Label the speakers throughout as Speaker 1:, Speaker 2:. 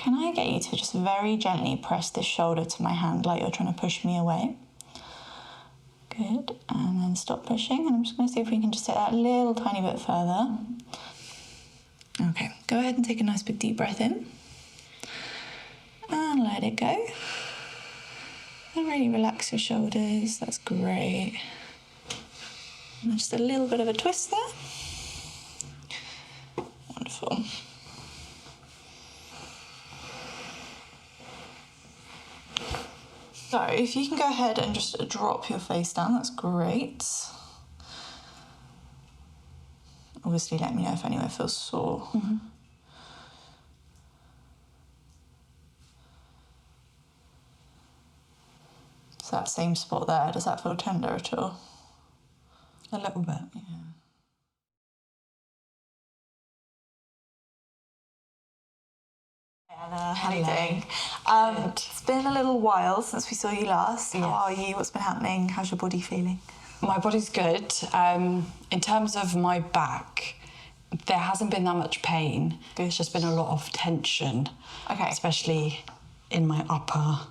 Speaker 1: Can I get you to just very gently press this shoulder to my hand like you're trying to push me away? Good, and then stop pushing, and I'm just going to see if we can just take that a little tiny bit further. Okay, go ahead and take a nice big deep breath in. And let it go. And really relax your shoulders, that's great. And just a little bit of a twist there. Wonderful. So if you can go ahead and just drop your face down, that's great. Obviously let me know if anywhere feels sore. So that same spot there, does that feel tender at all?
Speaker 2: A little bit.
Speaker 1: Yeah. Anna, how are you doing? It's been a little while since we saw you last. How are you? What's been happening? How's your body feeling?
Speaker 2: My body's good. In terms of my back, there hasn't been that much pain. There's just been a lot of tension.
Speaker 1: Okay.
Speaker 2: Especially in my upper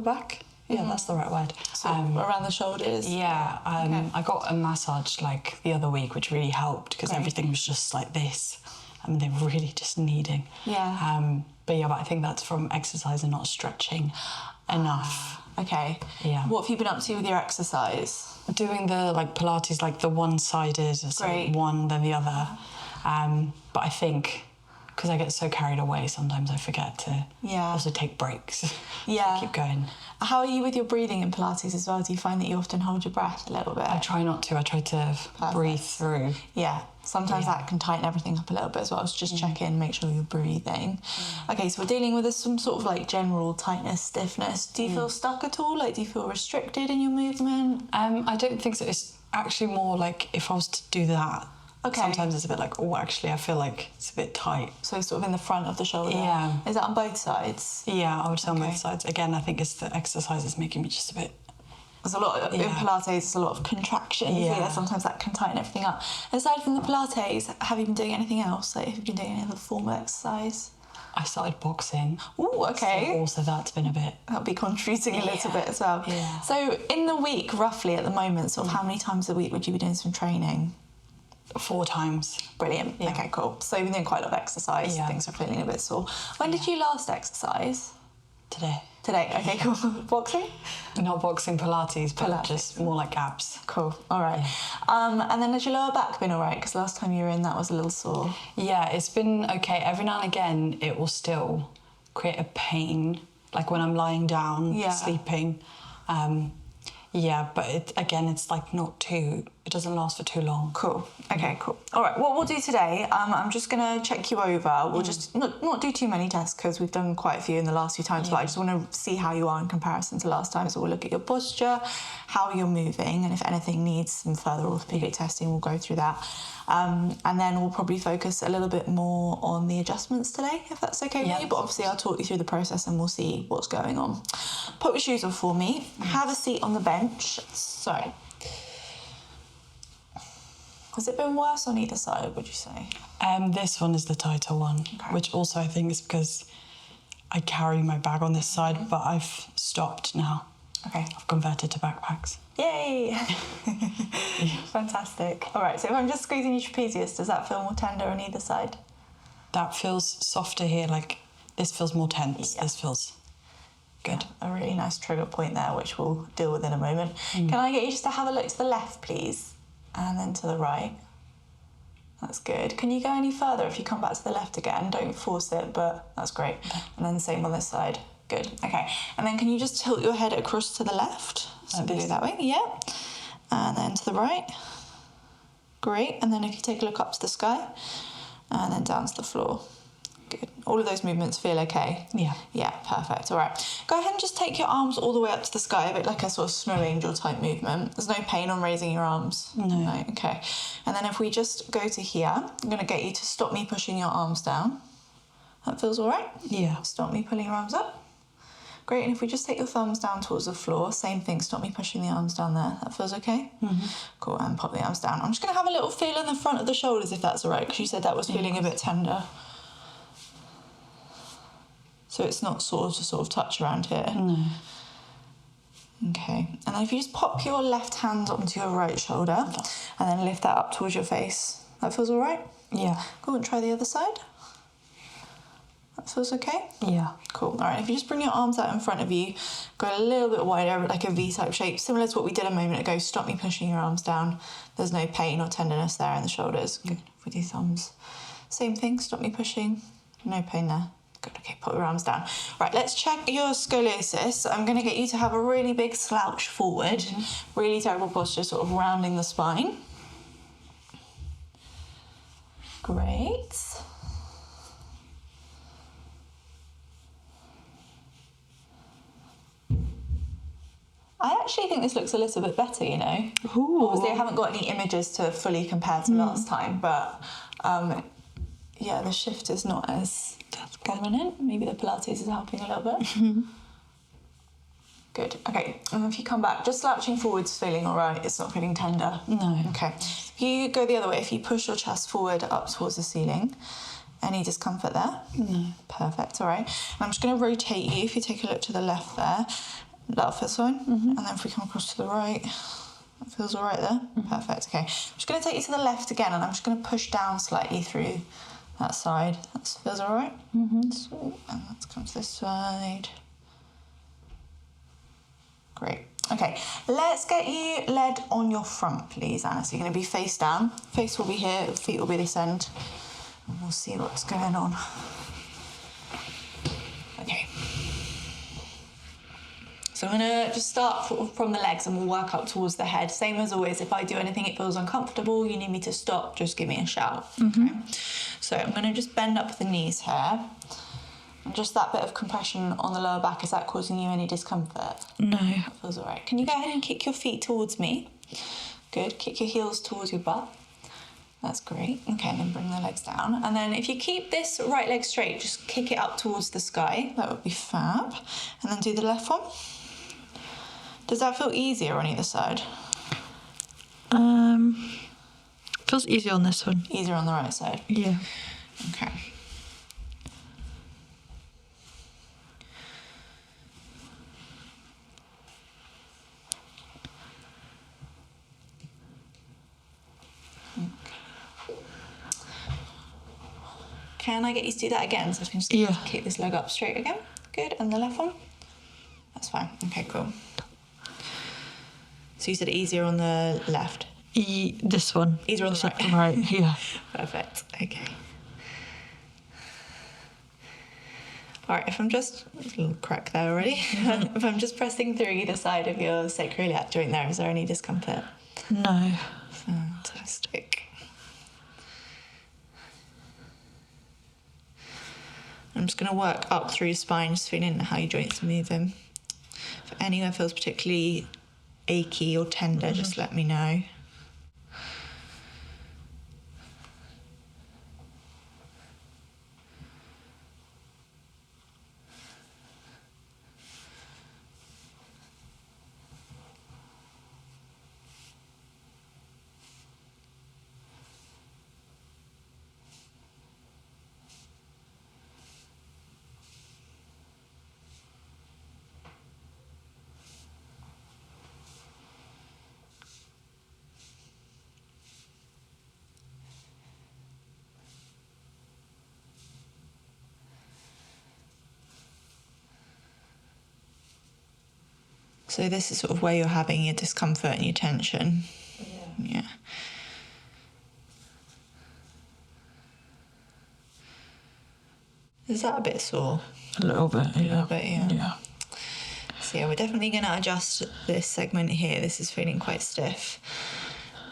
Speaker 2: back. Yeah, that's the right word.
Speaker 1: So around the shoulders?
Speaker 2: Yeah. I got a massage like the other week, which really helped because everything was just like this. They're really just kneading.
Speaker 1: Yeah.
Speaker 2: But I think that's from exercise and not stretching enough.
Speaker 1: Okay.
Speaker 2: Yeah.
Speaker 1: What have you been up to with your exercise?
Speaker 2: Doing the Pilates, like the one-sided, so one then the other. But I think because I get so carried away, sometimes I forget to also take breaks.
Speaker 1: Yeah.
Speaker 2: Keep going.
Speaker 1: How are you with your breathing in Pilates as well? Do you find that you often hold your breath a little bit?
Speaker 2: I try not to. I try to breathe through.
Speaker 1: Yeah. Sometimes that can tighten everything up a little bit as well. So just check in, make sure you're breathing. Okay, so we're dealing with some sort of like general tightness, stiffness. Do you feel stuck at all? Like, do you feel restricted in your movement?
Speaker 2: I don't think so. It's actually more like if I was to do that, sometimes it's a bit like, oh, actually, I feel like it's a bit tight.
Speaker 1: So sort of in the front of the shoulder?
Speaker 2: Yeah.
Speaker 1: Is that on both sides?
Speaker 2: Yeah, I would say on both sides. Again, I think it's the exercise that's making me just a bit...
Speaker 1: There's a lot in Pilates, there's a lot of contraction. Yeah. Sometimes that can tighten everything up. Aside from the Pilates, have you been doing anything else? Like, have you been doing any other form of exercise?
Speaker 2: I started boxing.
Speaker 1: Ooh, okay.
Speaker 2: So also that's been a bit...
Speaker 1: That'll be contributing a little bit as well.
Speaker 2: Yeah.
Speaker 1: So in the week, roughly at the moment, sort of how many times a week would you be doing some training?
Speaker 2: 4 times.
Speaker 1: Brilliant. Yeah. Okay, cool. So you've been doing quite a lot of exercise. Yeah. Things are feeling a bit sore. When did you last exercise?
Speaker 2: Today.
Speaker 1: Okay, cool. Boxing?
Speaker 2: Not boxing, Pilates, but just more like abs.
Speaker 1: Cool, all right. Yeah. And then has your lower back been all right? Because last time you were in, that was a little sore.
Speaker 2: Yeah, it's been okay. Every now and again, it will still create a pain, like when I'm lying down, sleeping. But it's like not too... It doesn't last for too long.
Speaker 1: Cool. Okay, cool. All right, what we'll do today, I'm just going to check you over. We'll just not do too many tests because we've done quite a few in the last few times, but I just want to see how you are in comparison to last time. So we'll look at your posture, how you're moving, and if anything needs some further orthopedic testing, we'll go through that. And then we'll probably focus a little bit more on the adjustments today, if that's okay with you. But obviously I'll talk you through the process and we'll see what's going on. Put your shoes on for me. Have a seat on the bench. So... Has it been worse on either side, would you say?
Speaker 2: This one is the tighter one, which also I think is because I carry my bag on this side, but I've stopped now.
Speaker 1: Okay.
Speaker 2: I've converted to backpacks.
Speaker 1: Yay! Fantastic. All right, so if I'm just squeezing your trapezius, does that feel more tender on either side?
Speaker 2: That feels softer here, like this feels more tense. This feels good.
Speaker 1: Yeah, a really nice trigger point there, which we'll deal with in a moment. Can I get you just to have a look to the left, please? And then to the right. That's good. Can you go any further if you come back to the left again? Don't force it, but that's great. And then the same on this side. Good. Okay. And then can you just tilt your head across to the left? So do that way. Yeah. And then to the right. Great. And then if you take a look up to the sky and then down to the floor. Good. All of those movements feel okay?
Speaker 2: Yeah.
Speaker 1: Yeah, perfect. All right. Go ahead and just take your arms all the way up to the sky, a bit like a sort of snow angel type movement. There's no pain on raising your arms?
Speaker 2: No.
Speaker 1: Okay. And then if we just go to here, I'm going to get you to stop me pushing your arms down. That feels all right?
Speaker 2: Yeah.
Speaker 1: Stop me pulling your arms up. Great. And if we just take your thumbs down towards the floor, same thing, stop me pushing the arms down there. That feels okay? Cool. And pop the arms down. I'm just going to have a little feel in the front of the shoulders if that's all right, because you said that was feeling a bit tender. So it's not sort of touch around here?
Speaker 2: No.
Speaker 1: Okay, and then if you just pop your left hand onto your right shoulder and then lift that up towards your face. That feels all right?
Speaker 2: Yeah.
Speaker 1: Go and try the other side. That feels okay?
Speaker 2: Yeah.
Speaker 1: Cool. All right, if you just bring your arms out in front of you, go a little bit wider, like a V-type shape, similar to what we did a moment ago. Stop me pushing your arms down. There's no pain or tenderness there in the shoulders. Good. With your thumbs. Same thing, stop me pushing. No pain there. Good, okay, put your arms down. Right, let's check your scoliosis. I'm going to get you to have a really big slouch forward. Really terrible posture, sort of rounding the spine. Great. I actually think this looks a little bit better, you know.
Speaker 2: Ooh.
Speaker 1: Obviously, I haven't got any images to fully compare to last time, but yeah, the shift is not as prominent. Maybe the Pilates is helping a little bit. Good. Okay, and if you come back, just slouching forwards, feeling all right. It's not feeling tender.
Speaker 2: No.
Speaker 1: Okay. If you go the other way, if you push your chest forward up towards the ceiling, any discomfort there?
Speaker 2: No.
Speaker 1: Perfect. All right. And I'm just going to rotate you. If you take a look to the left there, that feels fine. And then if we come across to the right, that feels all right there. Perfect. Okay. I'm just going to take you to the left again, and I'm just going to push down slightly through that side. That feels all right. Sweet. And let's come to this side. Great. Okay, let's get you led on your front, please, Anna. So you're going to be face down. Face will be here, feet will be this end. And we'll see what's going on. Okay. So I'm going to just start from the legs and we'll work up towards the head. Same as always, if I do anything it feels uncomfortable, you need me to stop, just give me a shout. Okay. So I'm going to just bend up the knees here. And just that bit of compression on the lower back, is that causing you any discomfort?
Speaker 2: No.
Speaker 1: That feels all right. Can you go ahead and kick your feet towards me? Good. Kick your heels towards your butt. That's great. Okay, and then bring the legs down. And then if you keep this right leg straight, just kick it up towards the sky. That would be fab. And then do the left one. Does that feel easier on either side?
Speaker 2: Feels easier on this one.
Speaker 1: Easier on the right side?
Speaker 2: Yeah.
Speaker 1: Okay. Can I get you to do that again? So I can just kick this leg up straight again. Good. And the left one? That's fine. Okay, cool. So you said easier on the left?
Speaker 2: This one.
Speaker 1: Easier on the right?
Speaker 2: Right, yeah.
Speaker 1: Perfect. Okay. All right, if I'm just... a little crack there already. If I'm just pressing through either side of your sacroiliac joint there, is there any discomfort?
Speaker 2: No.
Speaker 1: Fantastic. I'm just going to work up through your spine, just feeling how your joints are moving. If anywhere feels particularly achy or tender, just let me know. So this is sort of where you're having your discomfort and your tension. Yeah. Is that a bit sore?
Speaker 2: A little bit, yeah.
Speaker 1: A little bit, yeah.
Speaker 2: Yeah.
Speaker 1: So yeah, we're definitely going to adjust this segment here. This is feeling quite stiff.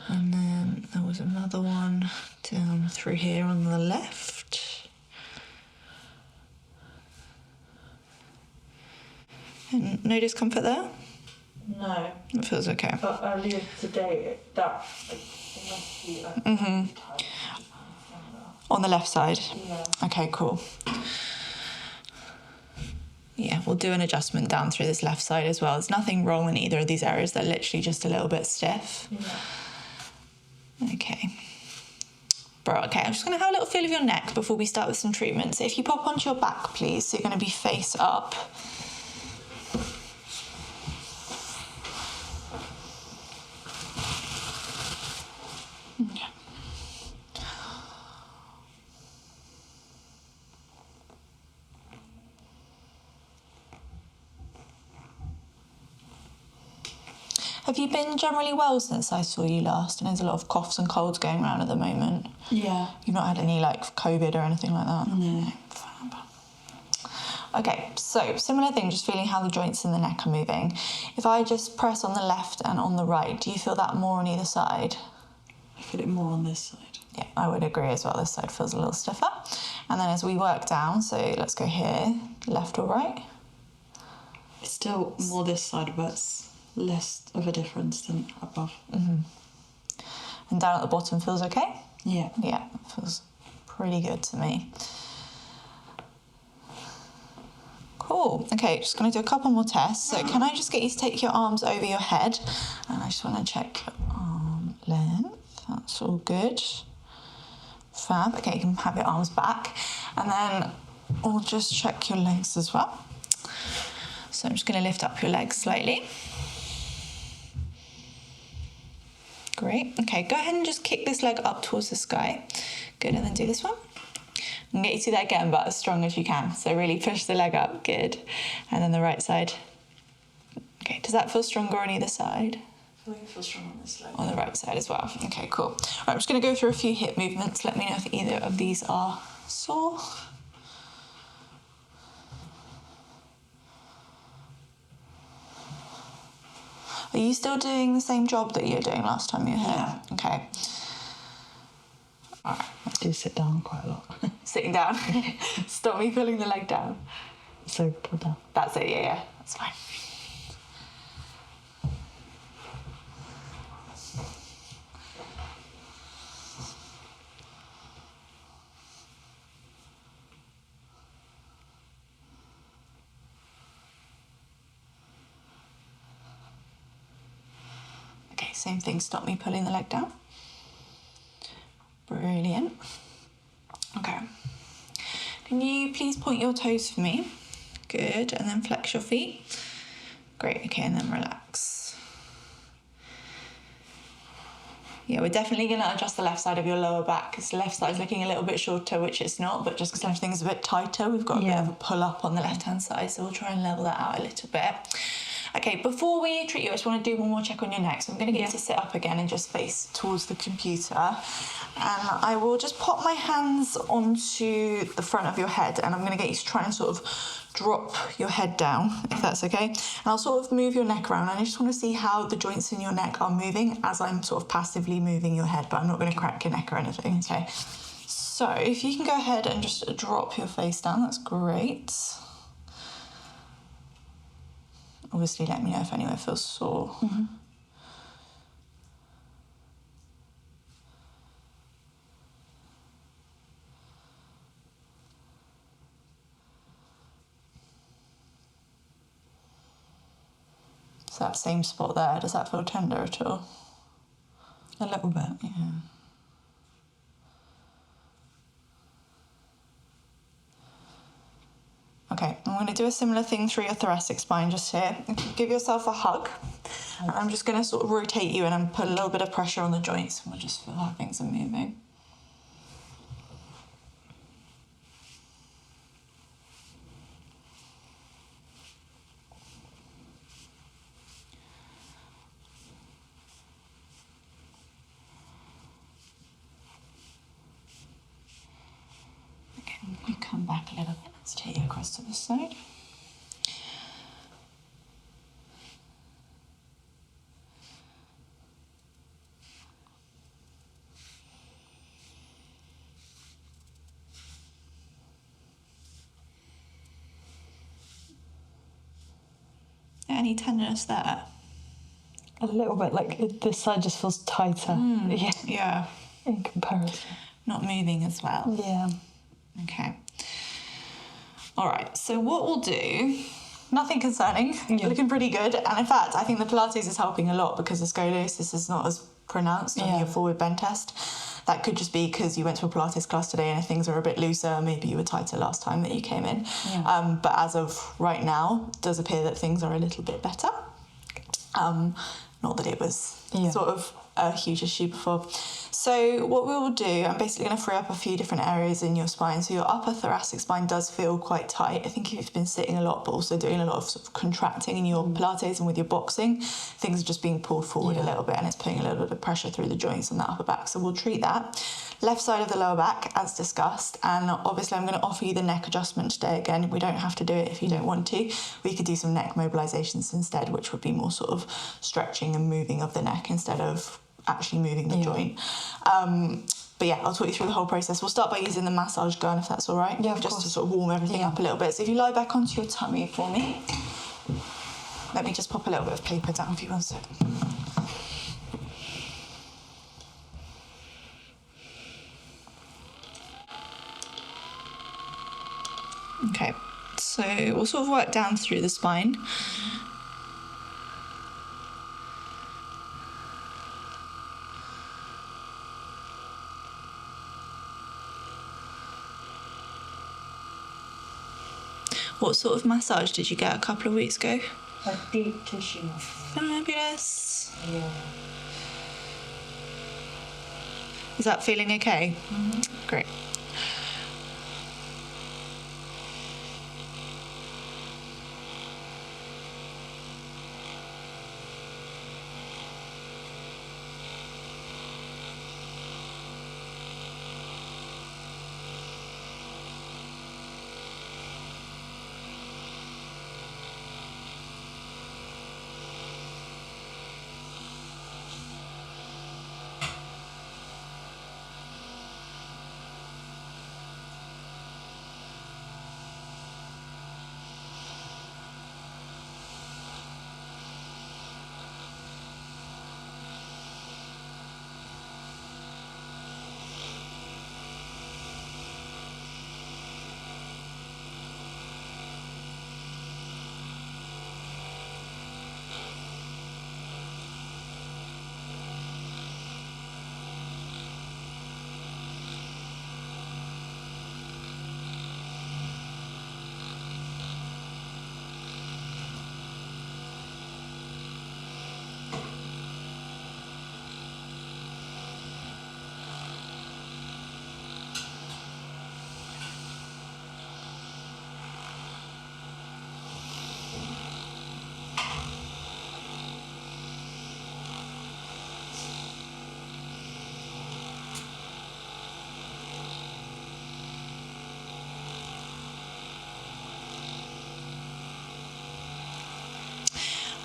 Speaker 1: And then there was another one down through here on the left. And no discomfort there?
Speaker 2: No.
Speaker 1: It feels okay.
Speaker 2: But earlier today, that must be...
Speaker 1: On the left side?
Speaker 2: Yeah.
Speaker 1: Okay, cool. Yeah, we'll do an adjustment down through this left side as well. There's nothing wrong in either of these areas. They're literally just a little bit stiff.
Speaker 2: Yeah.
Speaker 1: Okay. Bro, okay, I'm just going to have a little feel of your neck before we start with some treatment. So if you pop onto your back, please. So you're going to be face up. Okay. Have you been generally well since I saw you last? And there's a lot of coughs and colds going around at the moment.
Speaker 2: Yeah.
Speaker 1: You've not had any like COVID or anything like that?
Speaker 2: No.
Speaker 1: Fab. Okay, so similar thing, just feeling how the joints in the neck are moving. If I just press on the left and on the right, do you feel that more on either side?
Speaker 2: I feel it more on this side.
Speaker 1: Yeah, I would agree as well. This side feels a little stiffer. And then as we work down, so let's go here, left or right?
Speaker 2: It's still more this side, but it's less of a difference than above.
Speaker 1: Mm-hmm. And down at the bottom feels okay?
Speaker 2: Yeah.
Speaker 1: Yeah, feels pretty good to me. Cool. Okay, just going to do a couple more tests. So can I just get you to take your arms over your head? And I just want to check your arm length. That's all good. Fab. Okay, you can have your arms back. And then we'll just check your legs as well. So I'm just going to lift up your legs slightly. Great. Okay, go ahead and just kick this leg up towards the sky. Good, and then do this one. And get you to that again, but as strong as you can. So really push the leg up. Good. And then the right side. Okay, does that feel stronger on either side?
Speaker 2: I feel like it feels strong on this leg.
Speaker 1: On the right side as well. Okay, cool. Right, I'm just going to go through a few hip movements. Let me know if either of these are sore. Are you still doing the same job that you were doing last time you were here?
Speaker 2: Yeah.
Speaker 1: Okay. All right.
Speaker 2: I do sit down quite a lot.
Speaker 1: Sitting down. Stop me pulling the leg down.
Speaker 2: So pull down.
Speaker 1: That's it, yeah. That's fine. Okay, same thing. Stop me pulling the leg down. Brilliant. Okay. Can you please point your toes for me? Good. And then flex your feet. Great. Okay, and then relax. Yeah, we're definitely going to adjust the left side of your lower back because the left side's looking a little bit shorter, which it's not, but just because everything's a bit tighter, we've got a bit of a pull up on the left-hand side, so we'll try and level that out a little bit. Okay, before we treat you, I just want to do one more check on your neck. So I'm going to get you to sit up again and just face towards the computer. And I will just pop my hands onto the front of your head and I'm going to get you to try and sort of drop your head down, if that's okay. And I'll sort of move your neck around. And I just want to see how the joints in your neck are moving as I'm sort of passively moving your head, but I'm not going to crack your neck or anything, okay? So if you can go ahead and just drop your face down, that's great. Obviously, let me know if anywhere feels sore. Mm-hmm. So that same spot there, does that feel tender at all?
Speaker 2: A little bit.
Speaker 1: Yeah. Okay, I'm going to do a similar thing through your thoracic spine just here. Give yourself a hug. And I'm just going to sort of rotate you and put a little bit of pressure on the joints and we'll just feel how things are moving. Okay, you come back a little bit. Let's take you across to this side. Any tenderness there?
Speaker 2: A little bit, like this side just feels tighter.
Speaker 1: Yeah.
Speaker 2: In comparison.
Speaker 1: Not moving as well.
Speaker 2: Yeah.
Speaker 1: Okay. All right, so what we'll do, nothing concerning, looking pretty good. And in fact, I think the Pilates is helping a lot because the scoliosis is not as pronounced on your forward bend test. That could just be because you went to a Pilates class today and things are a bit looser. Maybe you were tighter last time that you came in. Yeah. But as of right now, it does appear that things are a little bit better. Not that it was sort of a huge issue before. So what we will do, I'm basically going to free up a few different areas in your spine. So your upper thoracic spine does feel quite tight. I think if you've been sitting a lot, but also doing a lot of, sort of contracting in your Pilates and with your boxing, things are just being pulled forward a little bit, and it's putting a little bit of pressure through the joints on that upper back. So we'll treat that. Left side of the lower back, as discussed, and obviously I'm going to offer you the neck adjustment today. Again, we don't have to do it if you don't want to. We could do some neck mobilisations instead, which would be more sort of stretching and moving of the neck instead of actually moving the joint. But yeah, I'll talk you through the whole process. We'll start by using the massage gun, if that's all right.
Speaker 2: Yeah,
Speaker 1: just to sort of warm everything up a little bit. So if you lie back onto your tummy for me. Let me just pop a little bit of paper down for you, 1 sec. Okay, so we'll sort of work down through the spine. What sort of massage did you get a couple of weeks ago?
Speaker 3: A deep tissue massage.
Speaker 1: Fabulous.
Speaker 3: Yeah.
Speaker 1: Is that feeling okay? Great.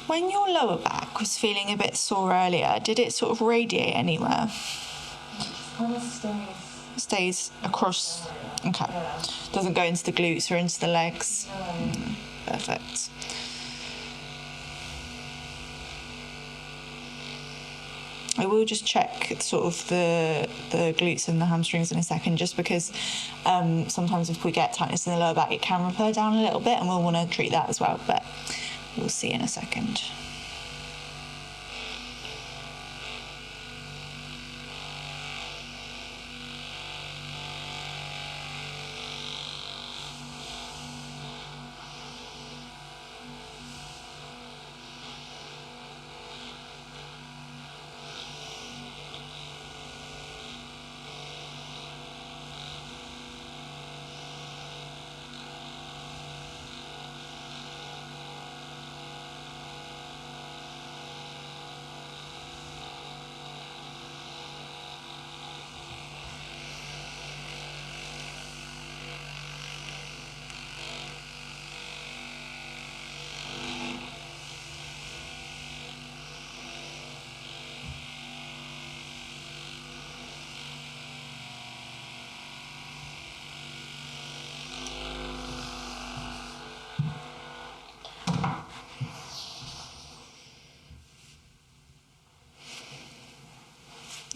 Speaker 1: When your lower back was feeling a bit sore earlier, did it sort of radiate anywhere?
Speaker 3: It kind of stays.
Speaker 1: Stays across. Okay. Doesn't go into the glutes or into the legs.
Speaker 3: No.
Speaker 1: Perfect. I will just check sort of the glutes and the hamstrings in a second, just because sometimes if we get tightness in the lower back, it can refer down a little bit, and we'll want to treat that as well, but we'll see in a second.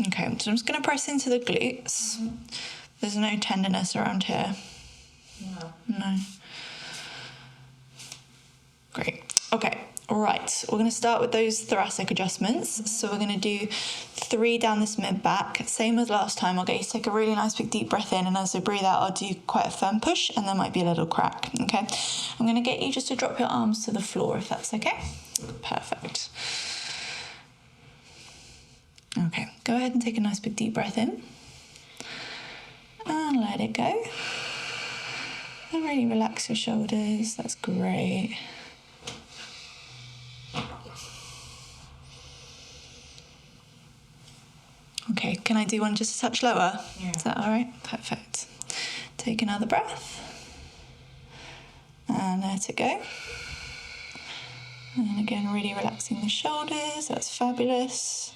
Speaker 1: Okay, so I'm just going to press into the glutes. There's no tenderness around here. No. Great. Okay, all right. We're going to start with those thoracic adjustments. So we're going to do 3 down this mid back, same as last time. I'll get you to take a really nice big deep breath in, and as I breathe out, I'll do quite a firm push, and there might be a little crack, okay? I'm gonna get you just to drop your arms to the floor, if that's okay. Perfect. Okay, go ahead and take a nice big deep breath in. And let it go. And really relax your shoulders, that's great. Okay, can I do one just a touch lower?
Speaker 2: Yeah.
Speaker 1: Is that all right? Perfect. Take another breath. And let it go. And again, really relaxing the shoulders, that's fabulous.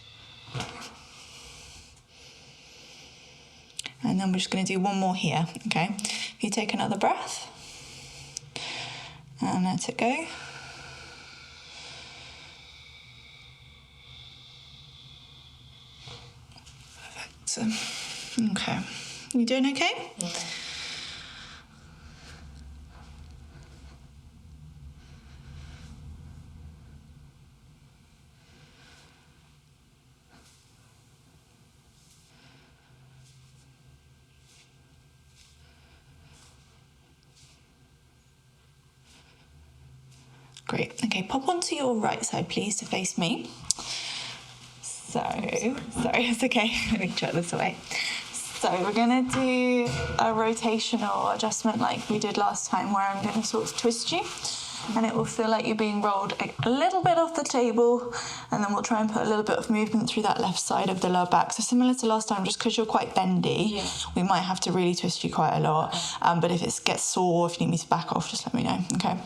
Speaker 1: And then we're just going to do one more here, okay? If you take another breath and let it go. Perfect. Okay. You doing okay?
Speaker 2: Yeah.
Speaker 1: Great. Okay, pop onto your right side, please, to face me. Sorry, it's okay. Let me chuck this away. So we're going to do a rotational adjustment like we did last time, where I'm going to sort of twist you, and it will feel like you're being rolled a little bit off the table, and then we'll try and put a little bit of movement through that left side of the lower back. So similar to last time, just because you're quite bendy, we might have to really twist you quite a lot. But if it gets sore, if you need me to back off, just let me know, okay?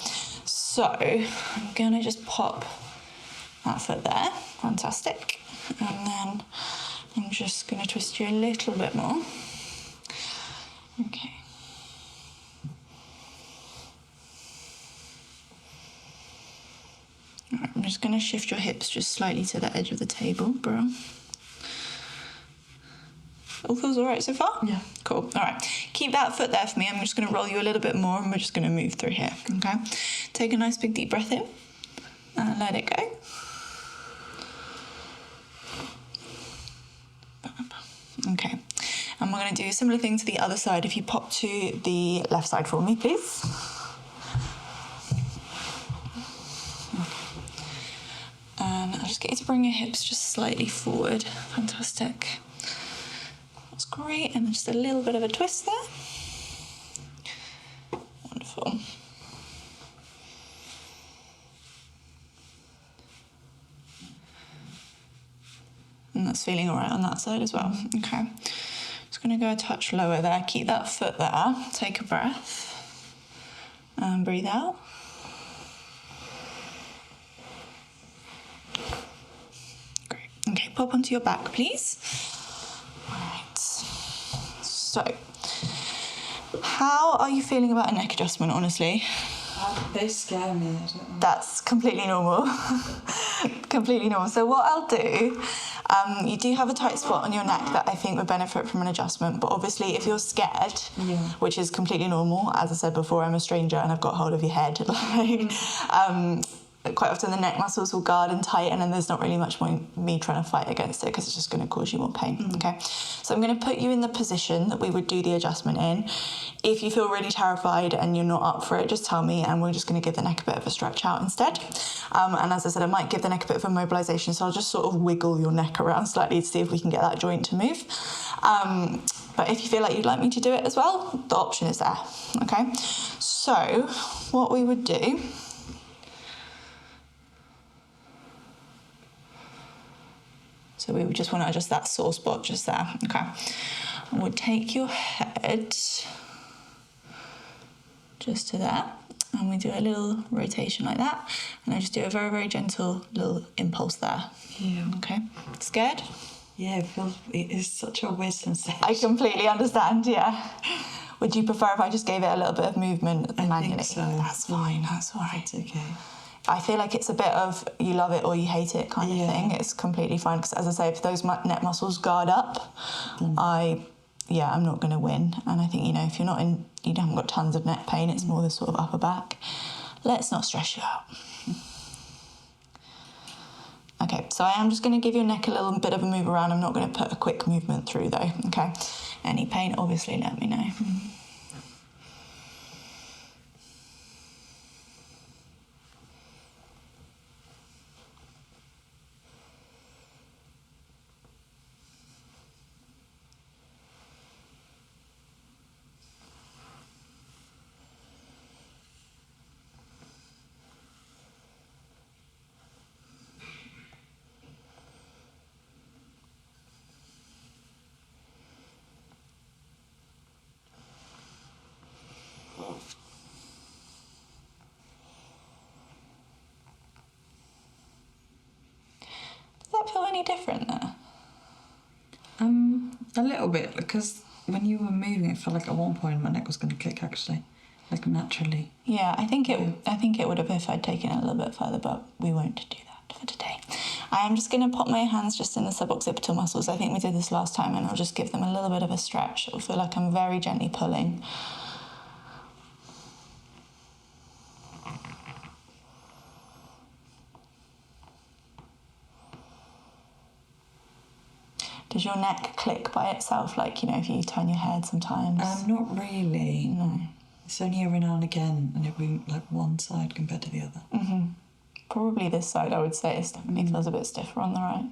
Speaker 1: So I'm going to just pop that foot there. Fantastic. And then I'm just going to twist you a little bit more. Okay. All right, I'm just going to shift your hips just slightly to the edge of the table, bro. All feels all right so far?
Speaker 2: Yeah.
Speaker 1: Cool. All right. Keep that foot there for me. I'm just going to roll you a little bit more, and we're just going to move through here, okay? Take a nice big deep breath in and let it go. Okay. And we're going to do a similar thing to the other side. If you pop to the left side for me, please. And I'll just get you to bring your hips just slightly forward. Fantastic. That's great. And then just a little bit of a twist there. Wonderful. And that's feeling all right on that side as well. Okay. Just going to go a touch lower there. Keep that foot there. Take a breath. And breathe out. Great. Okay, pop onto your back, please. All right. So, how are you feeling about a neck adjustment, honestly?
Speaker 2: They scare me. I don't know.
Speaker 1: That's completely normal. Completely normal. So what I'll do, you do have a tight spot on your neck that I think would benefit from an adjustment, but obviously if you're scared, which is completely normal, as I said before, I'm a stranger and I've got hold of your head, quite often the neck muscles will guard and tighten, and there's not really much point me trying to fight against it because it's just going to cause you more pain. Okay, so I'm going to put you in the position that we would do the adjustment in. If you feel really terrified and you're not up for it, just tell me, and we're just going to give the neck a bit of a stretch out instead. And as I said, I might give the neck a bit of a mobilization, so I'll just sort of wiggle your neck around slightly to see if we can get that joint to move. But if you feel like you'd like me to do it as well, the option is there. Okay, so what we would do, so we would just want to adjust that sore spot just there, okay? And we'll take your head just to there, and we do a little rotation like that, and I just do a very, very gentle little impulse there.
Speaker 2: Yeah.
Speaker 1: Okay, scared?
Speaker 2: Yeah, it is such a weird sensation.
Speaker 1: I completely understand, yeah. Would you prefer if I just gave it a little bit of movement manually?
Speaker 2: I think so.
Speaker 1: That's fine, that's all right.
Speaker 2: It's okay.
Speaker 1: I feel like it's a bit of you love it or you hate it kind of thing. It's completely fine because, as I say, if those neck muscles guard up, I'm not going to win. And I think, if you haven't got tons of neck pain, it's more the sort of upper back. Let's not stress you out. Okay, so I am just going to give your neck a little bit of a move around. I'm not going to put a quick movement through though, okay? Any pain, obviously, let me know. Does that feel any different there?
Speaker 2: A little bit, because when you were moving, it felt like at one point my neck was going to click, actually, like naturally.
Speaker 1: Yeah, I think it would have if I'd taken it a little bit further, but we won't do that for today. I am just going to pop my hands just in the suboccipital muscles. I think we did this last time, and I'll just give them a little bit of a stretch. It'll feel like I'm very gently pulling. Does your neck click by itself, like, you know, if you turn your head sometimes?
Speaker 2: Not really.
Speaker 1: No.
Speaker 2: It's only every now and again, and it'll be like one side compared to the other.
Speaker 1: Mm-hmm. Probably this side, I would say, it definitely feels a bit stiffer on the right.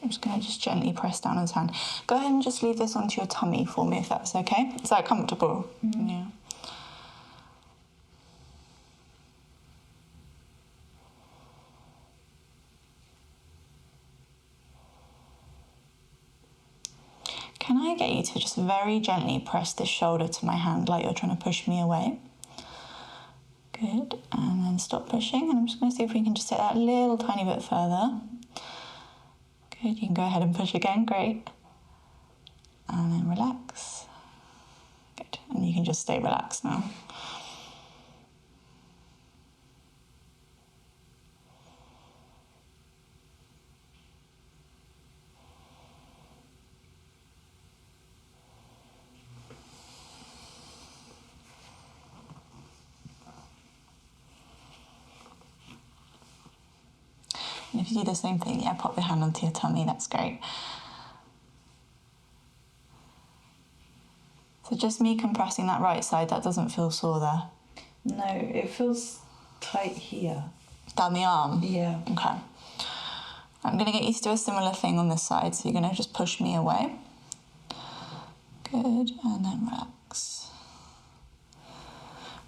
Speaker 1: I'm just going to just gently press down on his hand. Go ahead and just leave this onto your tummy for me, if that's okay. Is that comfortable? Mm-hmm. Yeah. Can I get you to just very gently press this shoulder to my hand like you're trying to push me away? Good. And then stop pushing. And I'm just going to see if we can just take that a little tiny bit further. Good, you can go ahead and push again, great. And then relax. Good, and you can just stay relaxed now. And if you do the same thing, yeah, pop your hand onto your tummy, that's great. So just me compressing that right side, that doesn't feel sore there?
Speaker 2: No, it feels tight here.
Speaker 1: Down the arm?
Speaker 2: Yeah.
Speaker 1: Okay. I'm going to get you to do a similar thing on this side, so you're going to just push me away. Good, and then relax.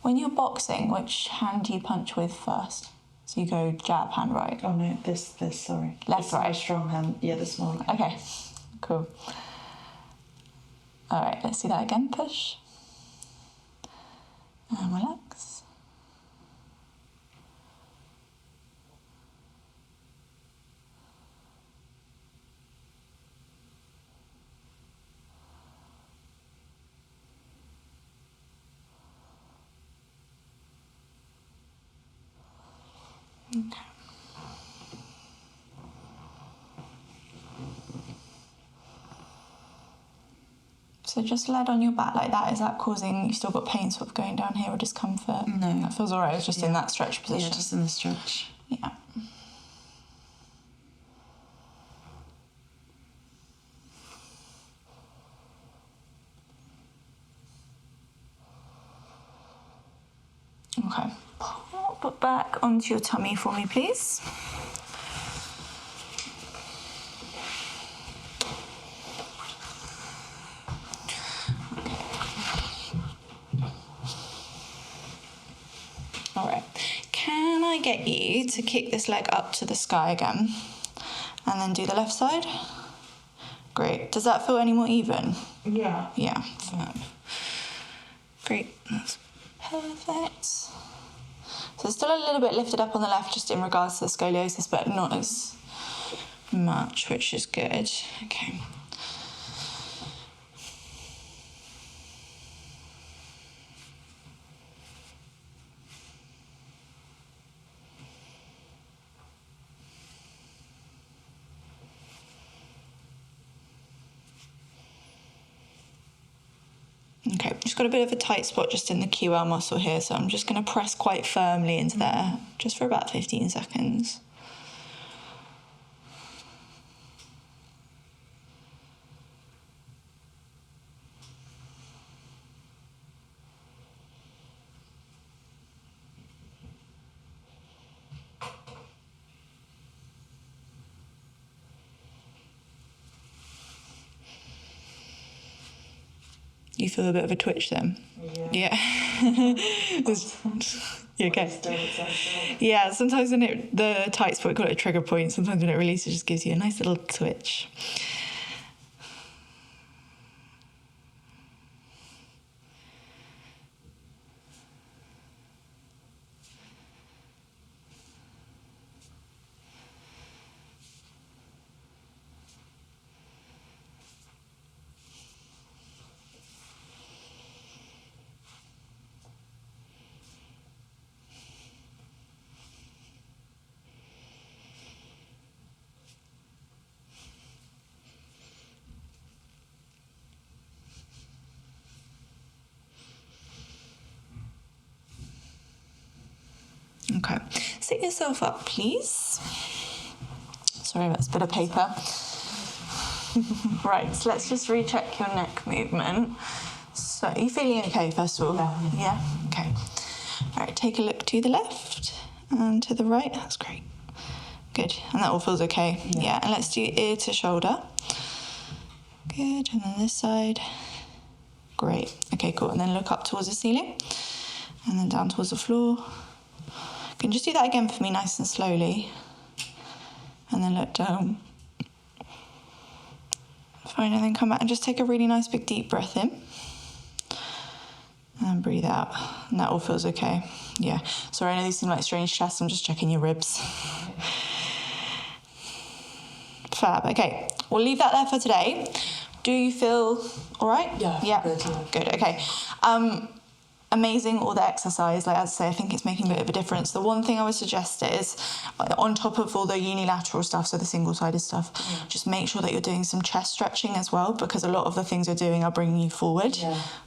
Speaker 1: When you're boxing, which hand do you punch with first? So you go jab, hand right.
Speaker 2: Oh no, this, sorry.
Speaker 1: Left, right.
Speaker 2: My strong hand, yeah, the small hand.
Speaker 1: Okay, cool. All right, let's do that again. Push. And relax. Okay. So just lead on your back like that. Is that causing, you still got pain sort of going down here or discomfort?
Speaker 2: No.
Speaker 1: That feels all right. It's just in that stretch position.
Speaker 2: Yeah, just in the stretch.
Speaker 1: Yeah. Okay. Pop it back onto your tummy for me, please. All right. Can I get you to kick this leg up to the sky again? And then do the left side? Great. Does that feel any more even?
Speaker 2: Yeah.
Speaker 1: Yeah. Great. That's perfect. So it's still a little bit lifted up on the left just in regards to the scoliosis, but not as much, which is good. Okay. Okay, just got a bit of a tight spot just in the QL muscle here, so I'm just going to press quite firmly into there, just for about 15 seconds. You feel a bit of a twitch then? Yeah. You okay? Yeah, sometimes when the tight spot, we call it a trigger point, sometimes when it releases, it just gives you a nice little twitch. Okay, sit yourself up, please. Sorry, that's a bit of paper. Right, so let's just recheck your neck movement. So, are you feeling okay, first of all? Yeah? Okay. All right, take a look to the left and to the right. That's great. Good, and that all feels okay. Yeah, and let's do ear to shoulder. Good, and then this side. Great. Okay, cool. And then look up towards the ceiling and then down towards the floor. You can just do that again for me nice and slowly. And then look down. Fine, and then come back and just take a really nice big deep breath in. And breathe out. And that all feels okay. Yeah. Sorry, I know these seem like strange chests. I'm just checking your ribs. Fab. Okay, we'll leave that there for today. Do you feel all right? Yeah. Good. Okay. Amazing, all the exercise. Like, as I say, I think it's making a bit of a difference. The one thing I would suggest is, on top of all the unilateral stuff, so the single-sided stuff, just make sure that you're doing some chest stretching as well, because a lot of the things you're doing are bringing you forward,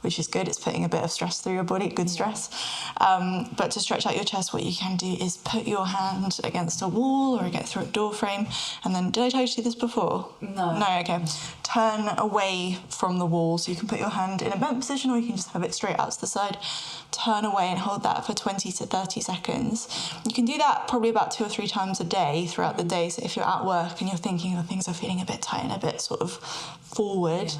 Speaker 1: which is good. It's putting a bit of stress through your body, good stress. But to stretch out your chest, what you can do is put your hand against a wall or against a door frame, and then, did I tell you to do this before? No, okay. Turn away from the wall, so you can put your hand in a bent position, or you can just have it straight out to the side. Turn away and hold that for 20 to 30 seconds. You can do that probably about 2 or 3 times a day throughout the day. So if you're at work and you're thinking that things are feeling a bit tight and a bit sort of forward,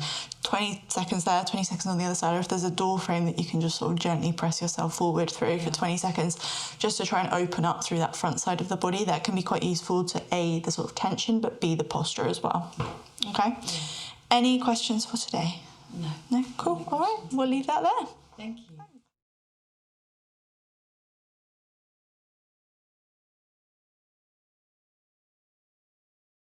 Speaker 1: 20 seconds there, 20 seconds on the other side. Or if there's a door frame that you can just sort of gently press yourself forward through for 20 seconds, just to try and open up through that front side of the body. That can be quite useful to A, the sort of tension, but B, the posture as well. Okay? Any questions for today?
Speaker 2: No.
Speaker 1: No? Cool. All right. We'll leave that there.
Speaker 2: Thank you.